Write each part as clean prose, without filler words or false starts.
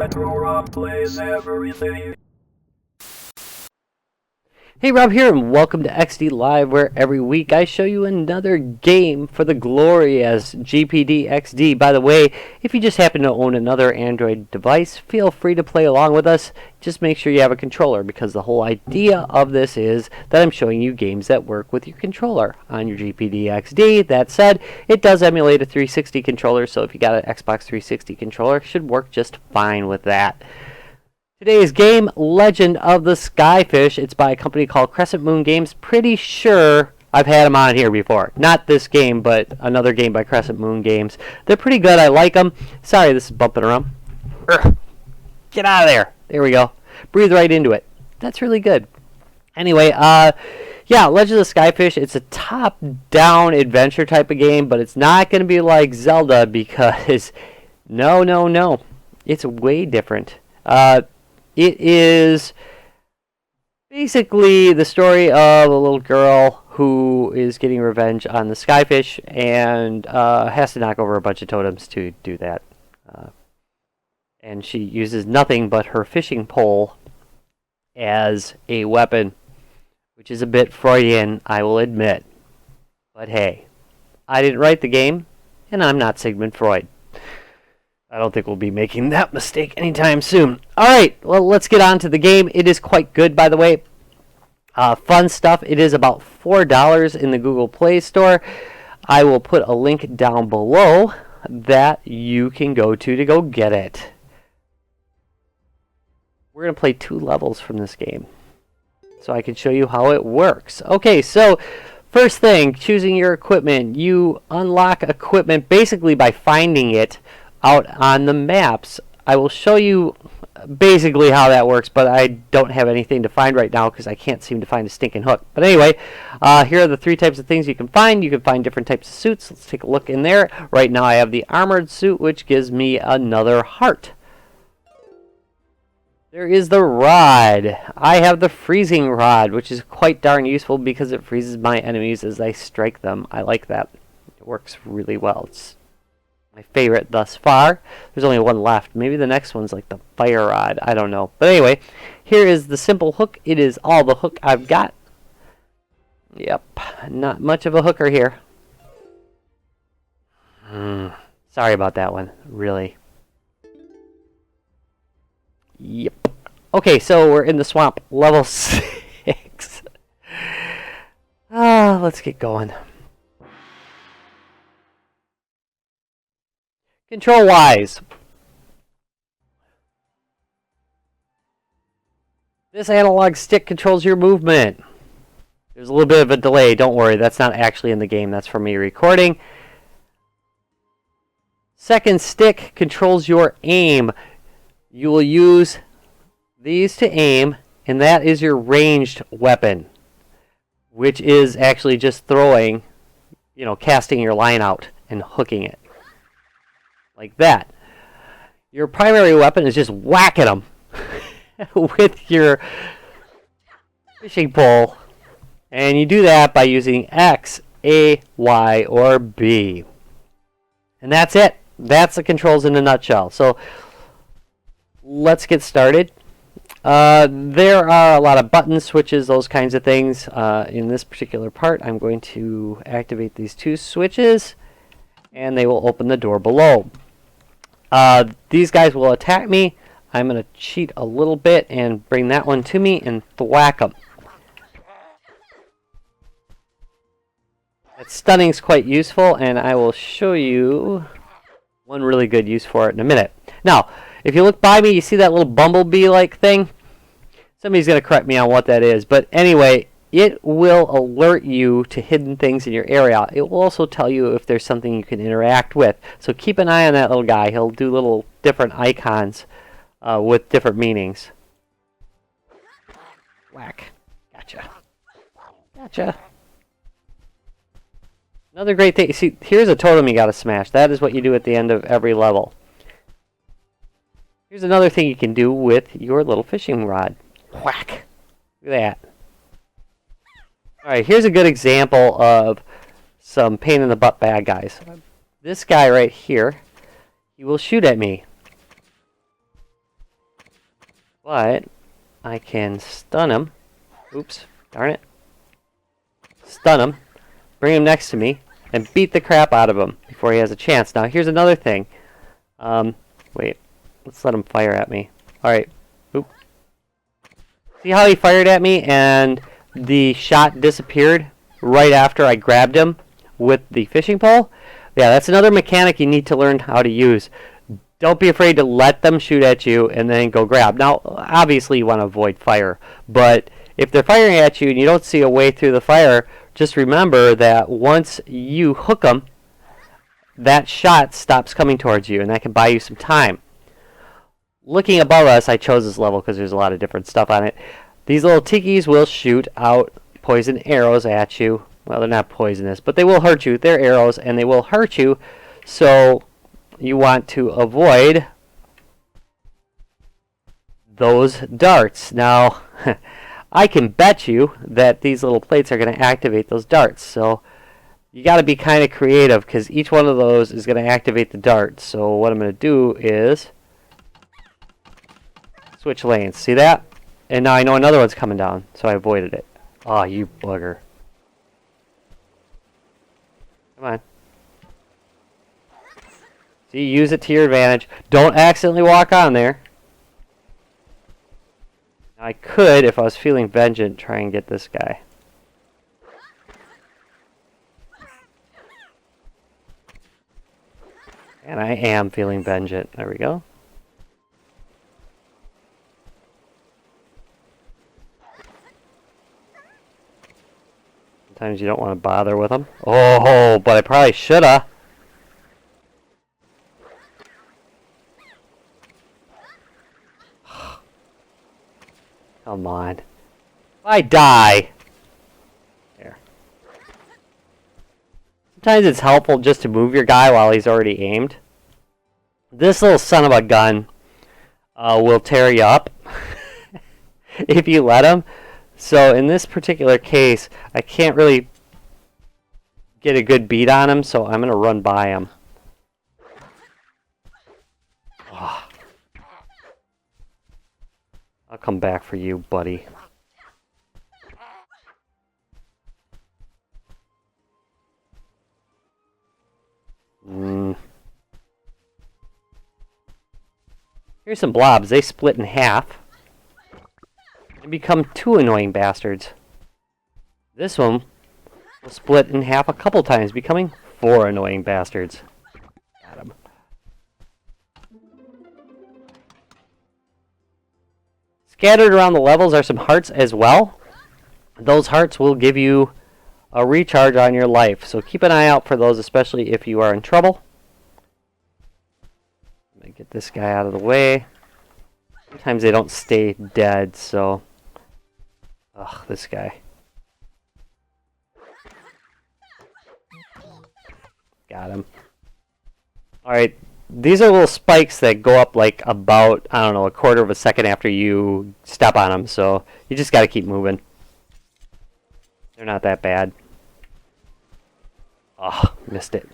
Retro Rob plays everything. Hey, Rob here, and welcome to XD Live, where every week I show you another game for the glorious GPD XD. By the way, if you just happen to own another Android device, feel free to play along with us. Just make sure you have a controller, because the whole idea of this is that I'm showing you games that work with your controller on your GPD XD. That said, it does emulate a 360 controller, so if you got an Xbox 360 controller, it should work just fine with that. Today's game, Legend of the Skyfish. It's by a company called Crescent Moon Games. Pretty sure I've had them on here before. Not this game, but another game by Crescent Moon Games. They're pretty good. I like them. Sorry, this is bumping around. Urgh. Get out of there. There we go. Breathe right into it. That's really good. Anyway, yeah, Legend of the Skyfish. It's a top-down adventure type of game, but it's not going to be like Zelda because, no. It's way different. It is basically the story of a little girl who is getting revenge on the Skyfish and has to knock over a bunch of totems to do that. And she uses nothing but her fishing pole as a weapon, which is a bit Freudian, I will admit. But hey, I didn't write the game, and I'm not Sigmund Freud. I don't think we'll be making that mistake anytime soon. Alright, well, let's get on to the game. It is quite good, by the way. Fun stuff. It is about $4 in the Google Play Store. I will put a link down below that you can go to go get it. We're going to play 2 levels from this game, so I can show you how it works. Okay, so first thing, choosing your equipment. You unlock equipment basically by finding it out on the maps. I will show you basically how that works, but I don't have anything to find right now because I can't seem to find a stinking hook. But anyway, here are the 3 types of things you can find. You can find different types of suits. Let's take a look in there. Right now I have the armored suit, which gives me another heart. There is the rod. I have the freezing rod, which is quite darn useful because it freezes my enemies as I strike them. I like that. It works really well. It's my favorite thus far. There's only one left. Maybe the next one's like the fire rod. I don't know. But anyway, here is the simple hook. It is all the hook I've got. Yep. Not much of a hooker here. Sorry about that one. Really. Yep. Okay, so we're in the swamp. Level 6. Let's get going. Control-wise, this analog stick controls your movement. There's a little bit of a delay. Don't worry, that's not actually in the game. That's from me recording. Second stick controls your aim. You will use these to aim, and that is your ranged weapon, which is actually just throwing, casting your line out and hooking it. Like that. Your primary weapon is just whacking them with your fishing pole. And you do that by using X, A, Y, or B. And that's it. That's the controls in a nutshell. So let's get started. There are a lot of buttons, switches, those kinds of things. In this particular part, I'm going to activate these 2 switches, and they will open the door below. These guys will attack me. I'm going to cheat a little bit and bring that one to me and thwack them. That stunning's quite useful, and I will show you one really good use for it in a minute. Now, if you look by me, you see that little bumblebee-like thing? Somebody's going to correct me on what that is. But anyway, it will alert you to hidden things in your area. It will also tell you if there's something you can interact with. So keep an eye on that little guy. He'll do little different icons with different meanings. Whack. Gotcha. Gotcha. Another great thing. See, here's a totem you got to smash. That is what you do at the end of every level. Here's another thing you can do with your little fishing rod. Whack. Look at that. Alright, here's a good example of some pain in the butt bad guys. This guy right here, he will shoot at me. But I can stun him. Oops, darn it. Stun him, bring him next to me, and beat the crap out of him before he has a chance. Now, here's another thing. Wait, let's let him fire at me. Alright, oop. See how he fired at me and the shot disappeared right after I grabbed him with the fishing pole? Yeah, that's another mechanic you need to learn how to use. Don't be afraid to let them shoot at you and then go grab. Now, obviously you want to avoid fire, but if they're firing at you and you don't see a way through the fire, just remember that once you hook them, that shot stops coming towards you, and that can buy you some time. Looking above us, I chose this level because there's a lot of different stuff on it. These little tikis will shoot out poison arrows at you. Well, they're not poisonous, but they will hurt you. They're arrows, and they will hurt you, so you want to avoid those darts. Now, I can bet you that these little plates are going to activate those darts, so you got to be kind of creative because each one of those is going to activate the dart. So what I'm going to do is switch lanes. See that? And now I know another one's coming down, so I avoided it. Oh, you bugger. Come on. See, use it to your advantage. Don't accidentally walk on there. I could, if I was feeling vengeant, try and get this guy. And I am feeling vengeant. There we go. Sometimes you don't want to bother with them. Oh, but I probably shoulda. Come on. If I die. There. Sometimes it's helpful just to move your guy while he's already aimed. This little son of a gun will tear you up if you let him. So in this particular case, I can't really get a good beat on him, so I'm going to run by him. Oh. I'll come back for you, buddy. Here's some blobs. They split in half and become two annoying bastards. This one will split in half a couple times, becoming four annoying bastards. Got him. Scattered around the levels are some hearts as well. Those hearts will give you a recharge on your life, so keep an eye out for those, especially if you are in trouble. Let me get this guy out of the way. Sometimes they don't stay dead, so... Ugh, this guy. Got him. Alright, these are little spikes that go up like about, I don't know, a quarter of a second after you step on them, so you just gotta keep moving. They're not that bad. Oh, missed it.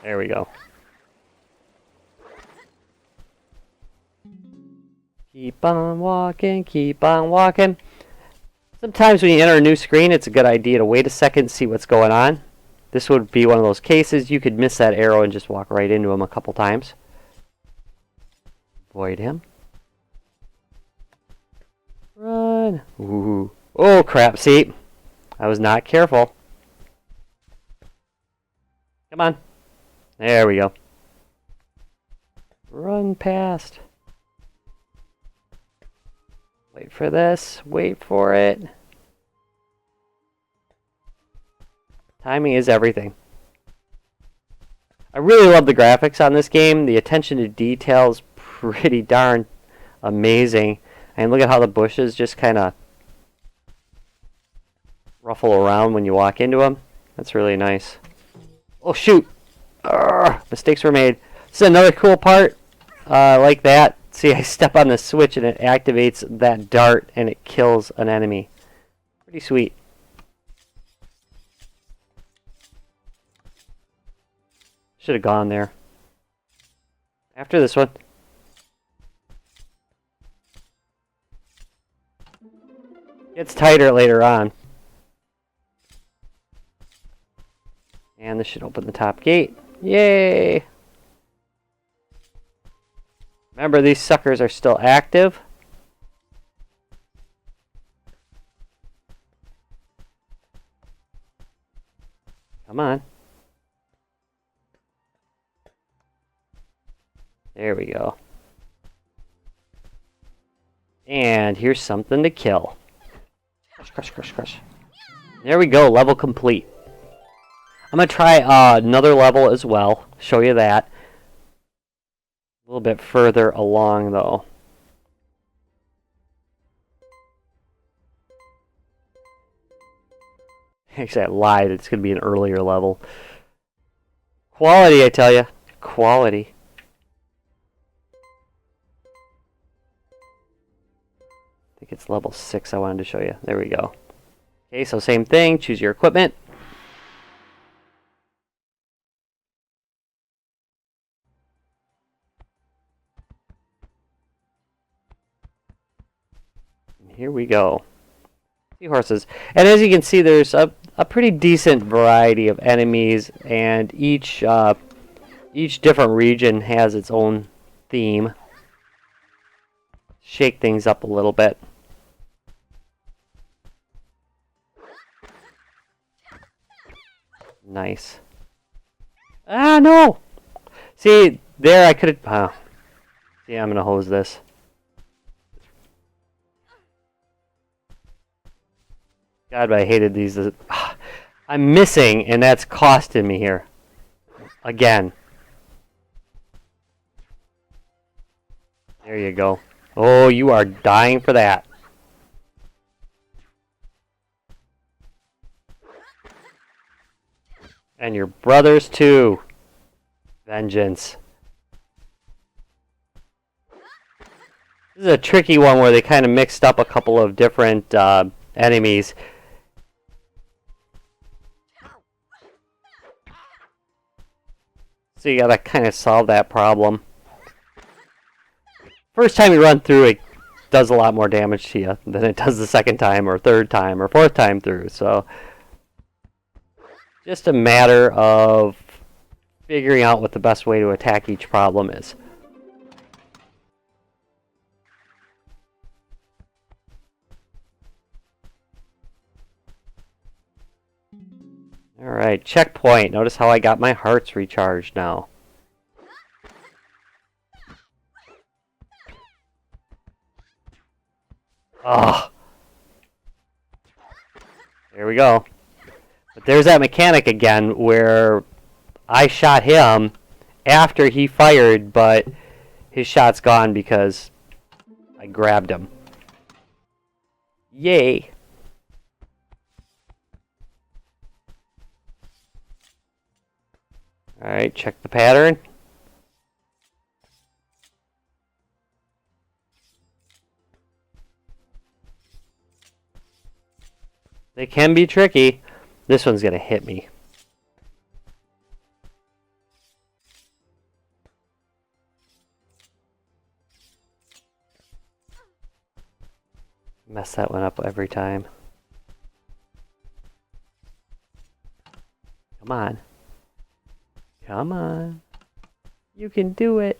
There we go. Keep on walking, keep on walking. Sometimes when you enter a new screen, it's a good idea to wait a second, see what's going on. This would be one of those cases. You could miss that arrow and just walk right into him a couple times. Avoid him. Run. Ooh. Oh, crap. See? I was not careful. Come on. There we go. Run past. Wait for this. Wait for it. Timing is everything. I really love the graphics on this game. The attention to detail is pretty darn amazing. And look at how the bushes just kind of ruffle around when you walk into them. That's really nice. Oh, shoot! Urgh, mistakes were made. This is another cool part. Like that. See, I step on the switch and it activates that dart and it kills an enemy. Pretty sweet. Should have gone there. After this one. Gets tighter later on. And this should open the top gate. Yay! Remember, these suckers are still active. Come on. There we go. And here's something to kill. Crush, crush, crush, crush. There we go, level complete. I'm going to try another level as well. Show you that. A little bit further along, though. Actually, I lied. It's going to be an earlier level. Quality, I tell you. Quality. I think it's level 6 I wanted to show you. There we go. Okay, so same thing. Choose your equipment. Here we go. Seahorses. And as you can see, there's a pretty decent variety of enemies, and each different region has its own theme. Shake things up a little bit. Nice. Ah, no! See, there I could have... see, I'm going to hose this. God, but I hated these. I'm missing, and that's costing me here. Again. There you go. Oh, you are dying for that. And your brothers, too. Vengeance. This is a tricky one where they kind of mixed up a couple of different enemies. So you gotta kind of solve that problem. First time you run through, it does a lot more damage to you than it does the second time, or third time, or fourth time through. So, just a matter of figuring out what the best way to attack each problem is. Alright, checkpoint. Notice how I got my hearts recharged now. Ah, there we go. But there's that mechanic again where I shot him after he fired, but his shot's gone because I grabbed him. Yay! Alright, check the pattern. They can be tricky. This one's gonna hit me. Mess that one up every time. Come on. Come on. You can do it.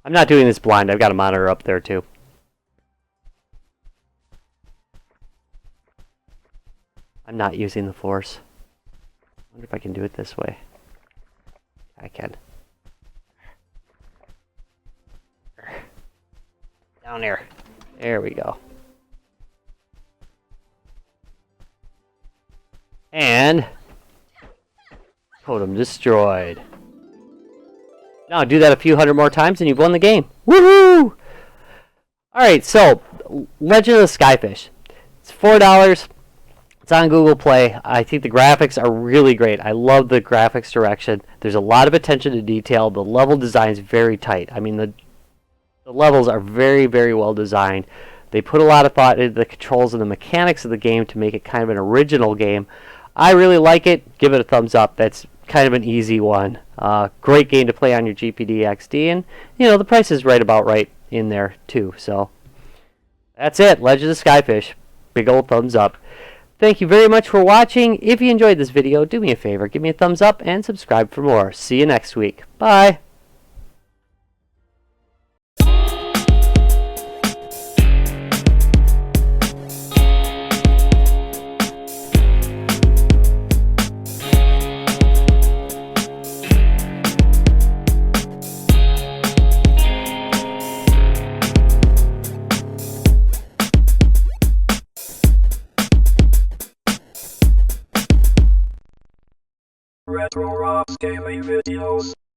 I'm not doing this blind. I've got a monitor up there too. I'm not using the force. I wonder if I can do it this way. I can. Down there. There we go. And totem destroyed. Now do that a few hundred more times and you've won the game. Woohoo! Alright, so Legend of the Skyfish. It's $4. It's on Google Play. I think the graphics are really great. I love the graphics direction. There's a lot of attention to detail. The level design is very tight. I mean, the levels are very, very well designed. They put a lot of thought into the controls and the mechanics of the game to make it kind of an original game. I really like it. Give it a thumbs up. That's kind of an easy one. Great game to play on your GPD XD, and the price is right about right in there too. So that's it. Legend of Skyfish. Big old thumbs up. Thank you very much for watching. If you enjoyed this video, do me a favor, give me a thumbs up and subscribe for more. See you next week. Bye. Retro Rocks Gaming Videos.